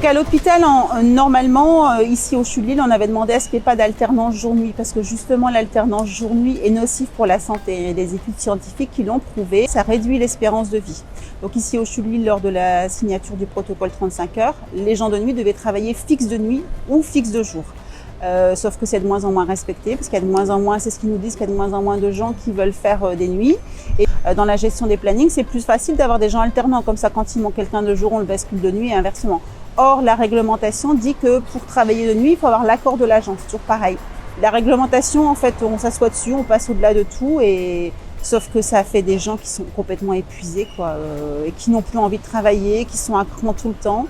à l'hôpital, normalement, ici au CHU de Lille, on avait demandé à ce qu'il n'y ait pas d'alternance jour-nuit parce que justement l'alternance jour-nuit est nocive pour la santé. Il y a des études scientifiques qui l'ont prouvé, ça réduit l'espérance de vie. Donc ici au CHU de Lille, lors de la signature du protocole 35 heures, les gens de nuit devaient travailler fixe de nuit ou fixe de jour. Sauf que c'est de moins en moins respecté parce qu'il y a de moins en moins, c'est ce qu'ils nous disent, qu'il y a de moins en moins de gens qui veulent faire des nuits. Et dans la gestion des plannings, c'est plus facile d'avoir des gens alternants. Comme ça, quand il manque quelqu'un de jour, on le bascule de nuit et inversement. Or, la réglementation dit que pour travailler de nuit, il faut avoir l'accord de l'agent. C'est toujours pareil. La réglementation, en fait, on s'assoit dessus, on passe au-delà de tout et sauf que ça fait des gens qui sont complètement épuisés, quoi, et qui n'ont plus envie de travailler, qui sont à cran tout le temps.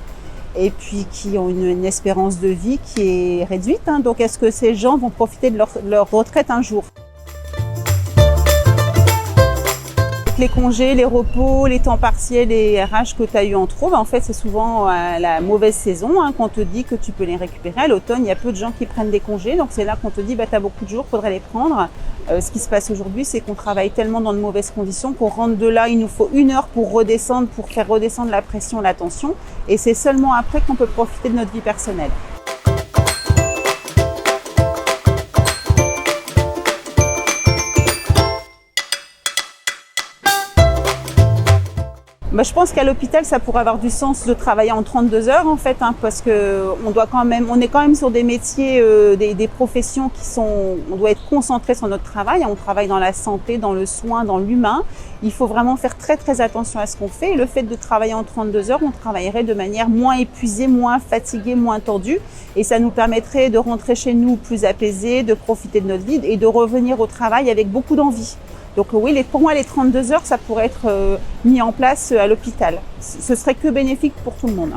Et puis qui ont une espérance de vie qui est réduite. Hein. Donc est-ce que ces gens vont profiter de leur retraite un jour? Les congés, les repos, les temps partiels et RH que tu as eu en trop, en fait c'est souvent la mauvaise saison, hein, qu'on te dit que tu peux les récupérer. À l'automne, il y a peu de gens qui prennent des congés, donc c'est là qu'on te dit tu as beaucoup de jours, faudrait les prendre. Ce qui se passe aujourd'hui, c'est qu'on travaille tellement dans de mauvaises conditions qu'on rentre de là, il nous faut 1 heure pour redescendre, pour faire redescendre la pression, la tension, et c'est seulement après qu'on peut profiter de notre vie personnelle. Je pense qu'à l'hôpital, ça pourrait avoir du sens de travailler en 32 heures en fait, hein, parce que on est quand même sur des métiers, des professions on doit être concentré sur notre travail. On travaille dans la santé, dans le soin, dans l'humain. Il faut vraiment faire très très attention à ce qu'on fait. Et le fait de travailler en 32 heures, on travaillerait de manière moins épuisée, moins fatiguée, moins tendue, et ça nous permettrait de rentrer chez nous plus apaisés, de profiter de notre vie et de revenir au travail avec beaucoup d'envie. Donc oui, pour moi, les 32 heures, ça pourrait être mis en place à l'hôpital. Ce serait que bénéfique pour tout le monde.